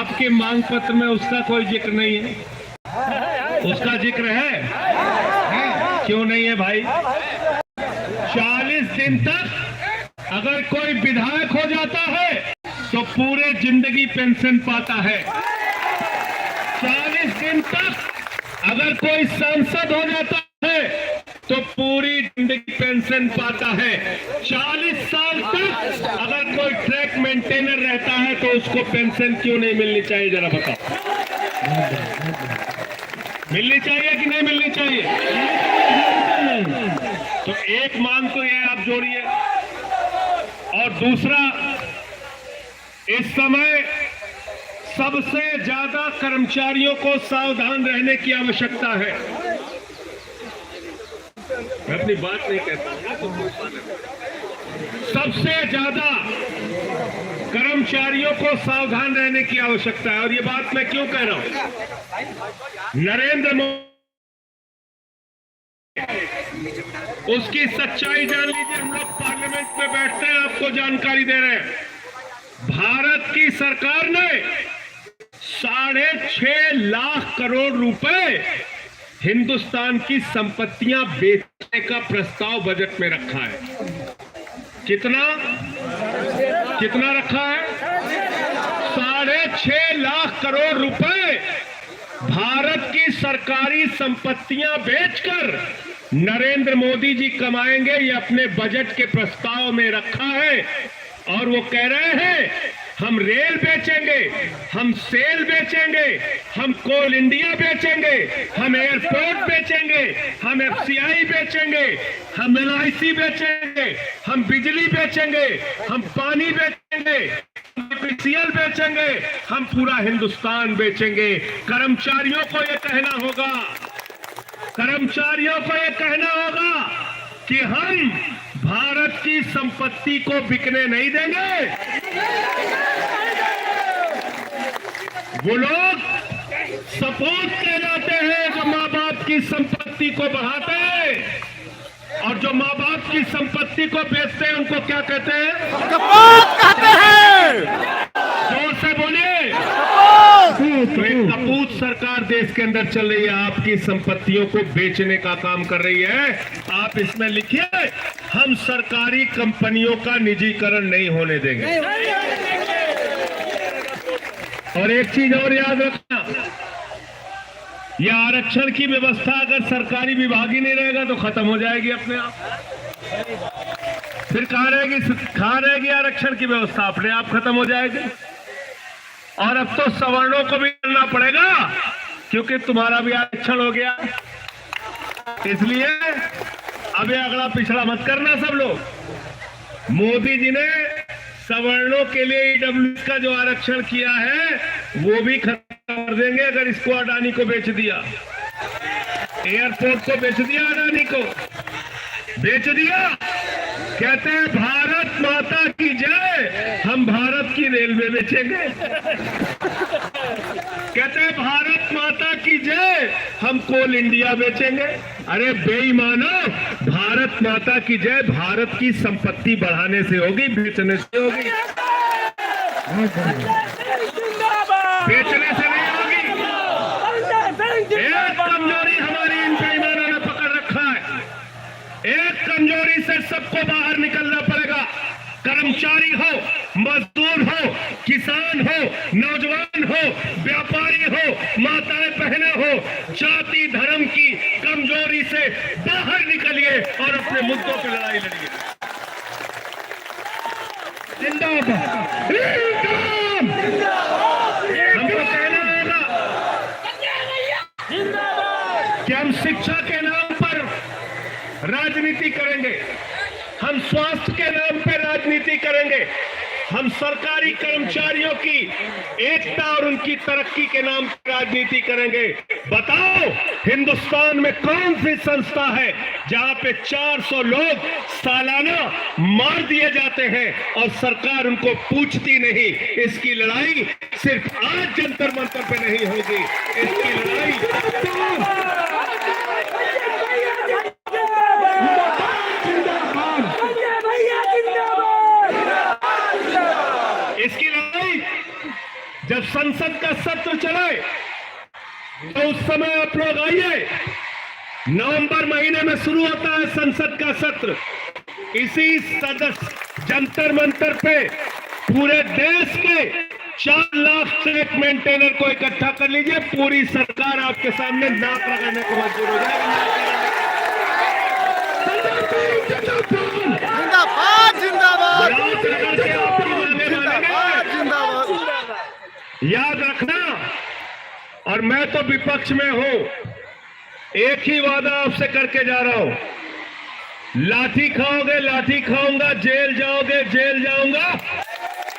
आपके मांग पत्र में उसका कोई जिक्र नहीं है? उसका जिक्र है? क्यों नहीं है भाई? 40 दिन तक अगर कोई विधायक हो जाता है तो पूरे जिंदगी पेंशन पाता है। 40 दिन तक अगर कोई सांसद हो जाता है तो पूरी जिंदगी पेंशन पाता है। 40 साल तक अगर कोई ट्रैक मेंटेनर रहता है तो उसको पेंशन क्यों नहीं मिलनी चाहिए? जरा बताओ, मिलनी चाहिए कि नहीं मिलनी चाहिए? तो एक मांग तो ये आप जोड़िए। और दूसरा, इस समय सबसे ज्यादा कर्मचारियों को सावधान रहने की आवश्यकता है। मैं अपनी बात नहीं कहता हूं, सबसे ज्यादा कर्मचारियों को सावधान रहने की आवश्यकता है। और ये बात मैं क्यों कह रहा हूं? नरेंद्र मोदी, उसकी सच्चाई जान लीजिए। हम लोग पार्लियामेंट में बैठते हैं, आपको जानकारी दे रहे हैं। भारत की सरकार ने 6.5 लाख करोड़ रुपए हिंदुस्तान की संपत्तियां बेचने का प्रस्ताव बजट में रखा है। कितना रखा है? 6.5 लाख करोड़ रुपए भारत की सरकारी संपत्तियां बेचकर नरेंद्र मोदी जी कमाएंगे। ये अपने बजट के प्रस्ताव में रखा है। और वो कह रहे हैं हम रेल बेचेंगे, हम सेल बेचेंगे, हम कोल इंडिया बेचेंगे, हम एयरपोर्ट बेचेंगे, हम एफसीआई बेचेंगे, हम एलआईसी बेचेंगे, हम बिजली बेचेंगे, हम पानी बेचेंगे, पीसीएल बेचेंगे, हम पूरा हिंदुस्तान बेचेंगे। कर्मचारियों को यह कहना होगा, कर्मचारियों को यह कहना होगा कि हम भारत की संपत्ति को बिकने नहीं देंगे। वो लोग सपूत कहलाते हैं जो माँ बाप की संपत्ति को बढ़ाते हैं, और जो माँ बाप की संपत्ति को बेचते हैं उनको क्या कहते हैं? सपूत कहते हैं। जोर से बोलिए। तो एक कपूत सरकार देश के अंदर चल रही है, आपकी संपत्तियों को बेचने का काम कर रही है। आप इसमें लिखिए, हम सरकारी कंपनियों का निजीकरण नहीं होने देंगे। और एक चीज और याद रखना, यह आरक्षण की व्यवस्था अगर सरकारी विभाग ही नहीं रहेगा तो खत्म हो जाएगी अपने आप। फिर कहाँ रहेगी आरक्षण की व्यवस्था? अपने आप खत्म हो जाएगी। और अब तो सवर्णों को भी करना पड़ेगा क्योंकि तुम्हारा भी आरक्षण हो गया। इसलिए अब ये अगला पिछड़ा मत करना सब लोग। मोदी जी ने सवर्णों के लिए ईडब्ल्यू का जो आरक्षण किया है वो भी खत्म कर देंगे अगर इसको अडानी को बेच दिया। एयरपोर्ट को बेच दिया, अडानी को बेच दिया। कहते हैं भारत माता की जय, हम भारत की रेलवे बेचेंगे। कहते हैं भारत माता की जय, हम कोल इंडिया बेचेंगे। अरे बेईमानो, भारत माता की जय भारत की संपत्ति बढ़ाने से होगी, बेचने से होगी, बेचने से नहीं होगी। एक कमजोरी हमारी इन बेईमानों ने पकड़ रखा है। एक कमजोरी से सबको बाहर निकलना पड़ेगा। कर्मचारी हो, मजदूर हो, किसान हो, नौजवान हो, व्यापारी हो, माताएं बहनें हो, जाति धर्म की कमजोरी से बाहर निकलिए और अपने मुद्दों पर लड़ाई लड़िए। जिंदाबाद। हमको कहना होगा कि हम शिक्षा के नाम पर राजनीति करेंगे, हम स्वास्थ्य के नाम पर राजनीति करेंगे, हम सरकारी कर्मचारियों की एकता और उनकी तरक्की के नाम पर राजनीति करेंगे। बताओ, हिंदुस्तान में कौन सी संस्था है जहां पे 400 लोग सालाना मार दिए जाते हैं और सरकार उनको पूछती नहीं? इसकी लड़ाई सिर्फ आज जंतर मंतर पे नहीं होगी, इसकी लड़ाई जब संसद का सत्र चले तो उस समय आप लोग आइए। नवंबर महीने में शुरू होता है संसद का सत्र। इसी सदस्य जंतर मंतर पे पूरे देश के 4 लाख ट्रैक मेंटेनर को इकट्ठा कर लीजिए। पूरी सरकार आपके सामने नाक लगाने को मजबूर हो जाएगी। जिंदाबाद जिंदाबाद जिंदाबाद जिंदाबाद। याद रखना, और मैं तो विपक्ष में हूं, एक ही वादा आपसे करके जा रहा हूं, लाठी खाओगे लाठी खाऊंगा, जेल जाओगे जेल जाऊंगा।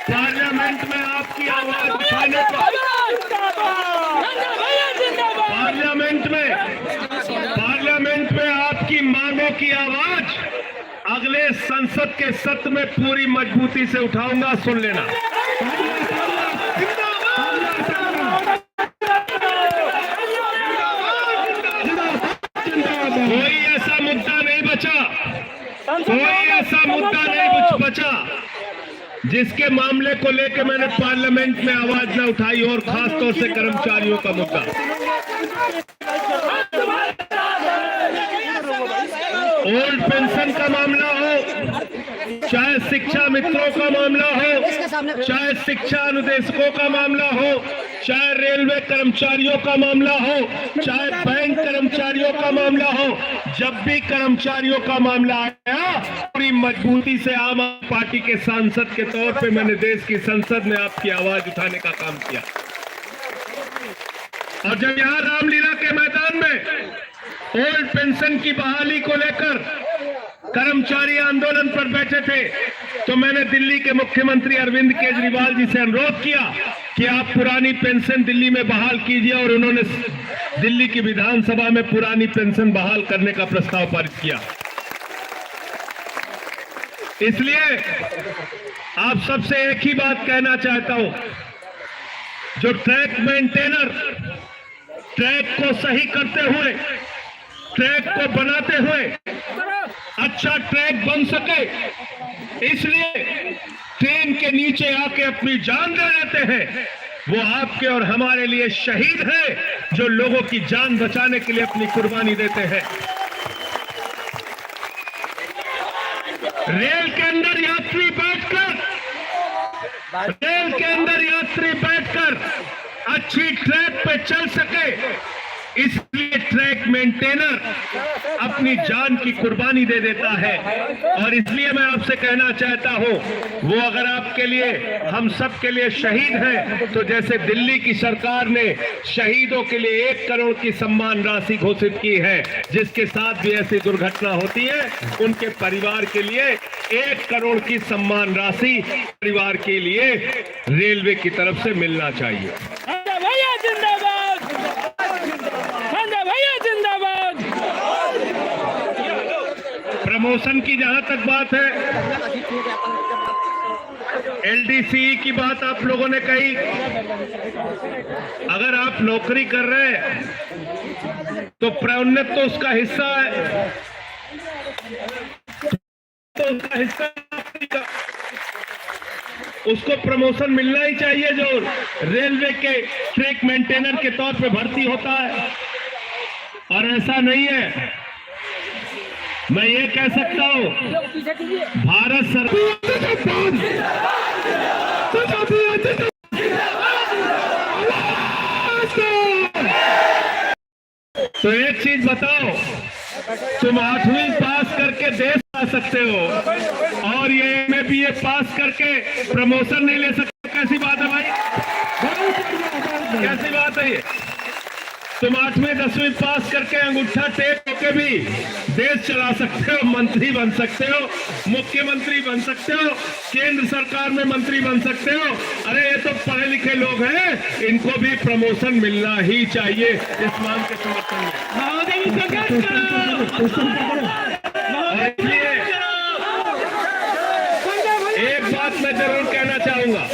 पार्लियामेंट में आपकी आवाज उठाने पर, पार्लियामेंट में आपकी मांगों की आवाज अगले संसद के सत्र में पूरी मजबूती से उठाऊंगा। सुन लेना। कोई ऐसा मुद्दा नहीं बचा, कोई ऐसा मुद्दा नहीं बचा जिसके मामले को लेकर मैंने पार्लियामेंट में आवाज न उठाई, और खास तौर से कर्मचारियों का मुद्दा। ओल्ड पेंशन का मामला हो, चाहे शिक्षा मित्रों का मामला हो, चाहे शिक्षा अनुदेशकों का मामला हो, चाहे रेलवे कर्मचारियों का मामला हो, चाहे बैंक कर्मचारियों का मामला हो, जब भी कर्मचारियों का मामला आया पूरी मजबूती से आम आदमी पार्टी के सांसद के तौर पे मैंने देश की संसद में आपकी आवाज उठाने का काम किया। और जब यहाँ रामलीला के मैदान में ओल्ड पेंशन की बहाली को लेकर कर्मचारी आंदोलन पर बैठे थे, तो मैंने दिल्ली के मुख्यमंत्री अरविंद केजरीवाल जी से अनुरोध किया कि आप पुरानी पेंशन दिल्ली में बहाल कीजिए, और उन्होंने दिल्ली की विधानसभा में पुरानी पेंशन बहाल करने का प्रस्ताव पारित किया। इसलिए आप सबसे एक ही बात कहना चाहता हूं, जो ट्रैक मेंटेनर ट्रैक को सही करते हुए, ट्रैक को बनाते हुए अच्छा ट्रैक बन सके, इसलिए ट्रेन के नीचे आके अपनी जान दे देते हैं, वो आपके और हमारे लिए शहीद हैं, जो लोगों की जान बचाने के लिए अपनी कुर्बानी देते हैं। रेल के अंदर यात्री बैठकर अच्छी ट्रैक पे चल सके, इसलिए ट्रैक मेंटेनर अपनी जान की कुर्बानी दे देता है। और इसलिए मैं आपसे कहना चाहता हूं, वो अगर आपके लिए, हम सब के लिए शहीद हैं, तो जैसे दिल्ली की सरकार ने शहीदों के लिए 1 करोड़ की सम्मान राशि घोषित की है, जिसके साथ भी ऐसी दुर्घटना होती है उनके परिवार के लिए 1 करोड़ की सम्मान राशि परिवार के लिए रेलवे की तरफ से मिलना चाहिए। प्रमोशन की जहां तक बात है, एलडीसी की बात आप लोगों ने कही। अगर आप नौकरी कर रहे हैं तो प्रोन्नत तो उसका हिस्सा है, तो उसका हिस्सा उसको प्रमोशन मिलना ही चाहिए, जो रेलवे के ट्रैक मेंटेनर के तौर पे भर्ती होता है। और ऐसा नहीं है, मैं ये कह सकता हूं, भारत सरकार तो एक चीज बताओ, तुम 8वीं पास करके देश आ सकते हो और ये MBA पास करके प्रमोशन नहीं ले सकते? कैसी बात है भाई, कैसी बात है ये? तुम 8वीं 10वीं पास करके अंगूठा टेक होके भी देश चला सकते हो, मंत्री बन सकते हो, मुख्यमंत्री बन सकते हो, केंद्र सरकार में मंत्री बन सकते हो। अरे ये तो पढ़े लिखे लोग हैं, इनको भी प्रमोशन मिलना ही चाहिए। इस मांग के समर्थन में इसलिए एक बात मैं जरूर कहना चाहूंगा,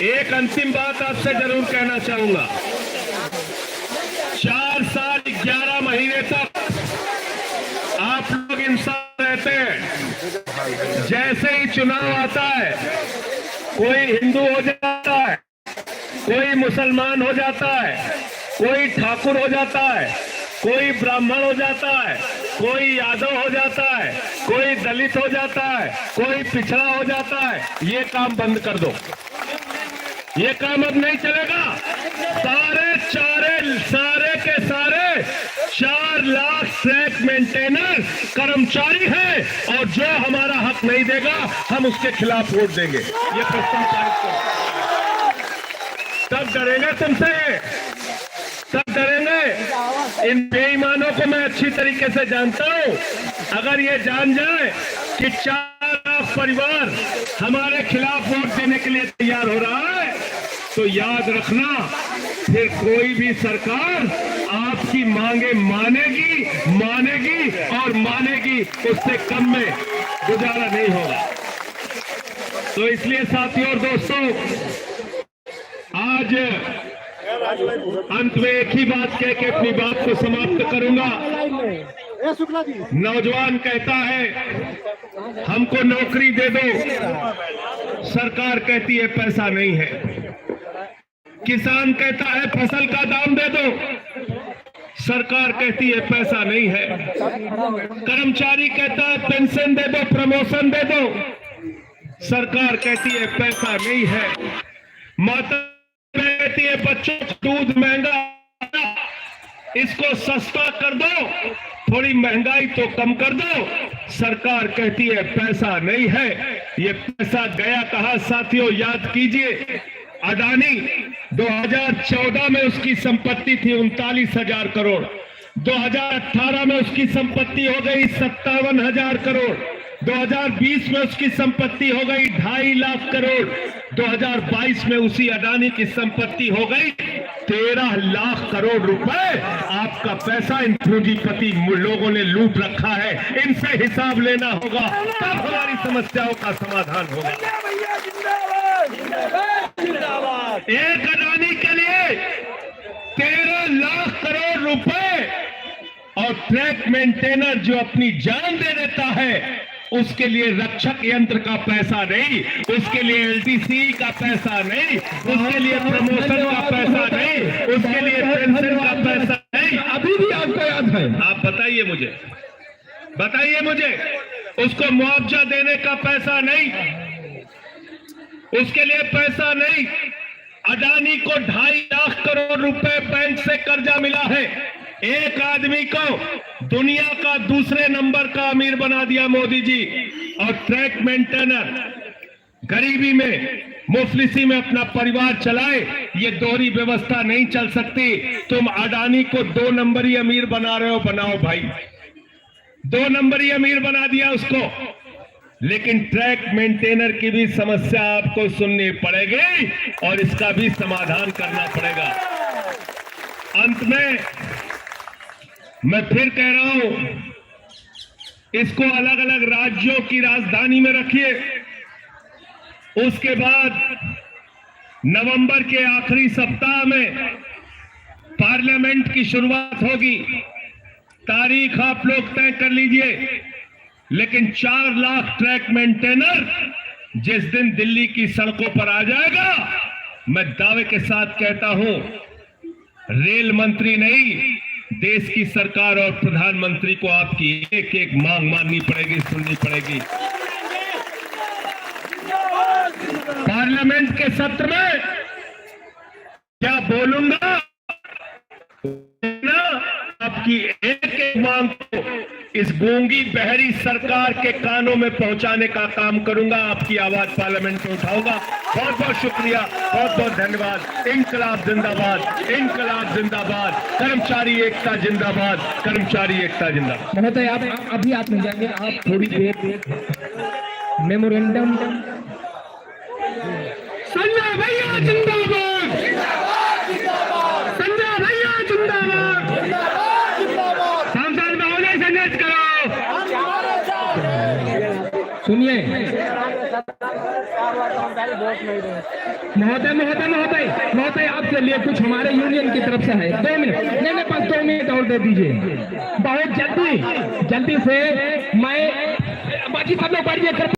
एक अंतिम बात आपसे जरूर कहना चाहूंगा। 4 साल 11 महीने तक आप लोग इंसान रहते हैं, जैसे ही चुनाव आता है कोई हिंदू हो जाता है, कोई मुसलमान हो जाता है, कोई ठाकुर हो जाता है, कोई ब्राह्मण हो जाता है, कोई यादव हो जाता है, कोई दलित हो जाता है, कोई पिछड़ा हो जाता है। ये काम बंद कर दो, ये काम अब नहीं चलेगा। सारे के सारे 4 लाख ट्रैक मेंटेनर कर्मचारी हैं और जो हमारा हक नहीं देगा हम उसके खिलाफ वोट देंगे। ये प्रस्ताव पारित करो। तब डरेंगे तुमसे, तब डरेंगे। इन बेईमानों को मैं अच्छी तरीके से जानता हूं। अगर ये जान जाए कि 4 लाख परिवार हमारे खिलाफ वोट देने के लिए तैयार हो रहा है तो याद रखना, फिर कोई भी सरकार आपकी मांगे मानेगी और मानेगी, उससे कम में गुजारा नहीं होगा। तो इसलिए साथियों और दोस्तों, आज अंत में एक ही बात कह के अपनी बात को समाप्त करूंगा। नौजवान कहता है हमको नौकरी दे दो, सरकार कहती है पैसा नहीं है। किसान कहता है फसल का दाम दे दो, सरकार कहती है पैसा नहीं है। कर्मचारी कहता है पेंशन दे दो, प्रमोशन दे दो, सरकार कहती है पैसा नहीं है। माता कहती है बच्चों का दूध महंगा, इसको सस्ता कर दो, थोड़ी महंगाई तो कम कर दो, सरकार कहती है पैसा नहीं है। ये पैसा गया कहां साथियों, याद कीजिए। अडानी 2014 में उसकी संपत्ति थी 39,000 करोड़, 2018 में उसकी संपत्ति हो गई 57,000 करोड़, 2020 में उसकी संपत्ति हो गई 2.5 लाख करोड़, 2022 में उसी अडानी की संपत्ति हो गई 13 लाख करोड़ रुपए। आपका पैसा इन पूंजीपति लोगों ने लूट रखा है, इनसे हिसाब लेना होगा, तब हमारी समस्याओं का समाधान होगा। एक अडानी के लिए 13 लाख करोड़ रुपए और ट्रैक मेंटेनर जो अपनी जान दे देता है उसके लिए रक्षक यंत्र का पैसा नहीं, उसके लिए एलटीसी का पैसा नहीं, उसके लिए प्रमोशन का पैसा नहीं, उसके लिए पेंशन का पैसा नहीं। अभी भी आपको याद है? आप बताइए मुझे, उसको मुआवजा देने का पैसा नहीं, उसके लिए पैसा नहीं। अडानी को 2.5 लाख करोड़ रुपए बैंक से कर्जा मिला है। एक आदमी को दुनिया का दूसरे नंबर का अमीर बना दिया मोदी जी, और ट्रैक मेंटेनर गरीबी में मुफलिसी में अपना परिवार चलाए। ये दोहरी व्यवस्था नहीं चल सकती। तुम अडानी को 2 नंबरी अमीर बना रहे हो, बनाओ भाई, 2 नंबरी अमीर बना दिया उसको, लेकिन ट्रैक मेंटेनर की भी समस्या आपको सुननी पड़ेगी और इसका भी समाधान करना पड़ेगा। अंत में मैं फिर कह रहा हूं, इसको अलग अलग राज्यों की राजधानी में रखिए। उसके बाद नवंबर के आखिरी सप्ताह में पार्लियामेंट की शुरुआत होगी। तारीख आप लोग तय कर लीजिए, लेकिन 4 लाख ट्रैक मेंटेनर जिस दिन दिल्ली की सड़कों पर आ जाएगा, मैं दावे के साथ कहता हूं, रेल मंत्री नहीं, देश की सरकार और प्रधानमंत्री को आपकी एक एक मांग माननी पड़ेगी, सुननी पड़ेगी। पार्लियामेंट के सत्र में क्या बोलूंगा ना, आपकी एक एक मांग को इस गूंगी बहरी सरकार के कानों में पहुंचाने का काम करूंगा, आपकी आवाज पार्लियामेंट में उठाऊंगा। बहुत बहुत शुक्रिया, बहुत बहुत धन्यवाद। इंकलाब जिंदाबाद, इंकलाब जिंदाबाद, कर्मचारी एकता जिंदाबाद, कर्मचारी एकता जिंदाबाद। महोदय आप अभी आप नहीं जाएंगे, आप थोड़ी देर मेमोरेंडम। संजय भैया जिंदाबाद, संजय भैया जिंदाबाद, सांसद महोदय संदेश करो। सुनिए महोदय आपके लिए कुछ हमारे यूनियन की तरफ से है। 2 मिनट, नहीं बस 2 मिनट और दे दीजिए। बहुत जल्दी से मैं, बाकी सब लोग बढ़िए।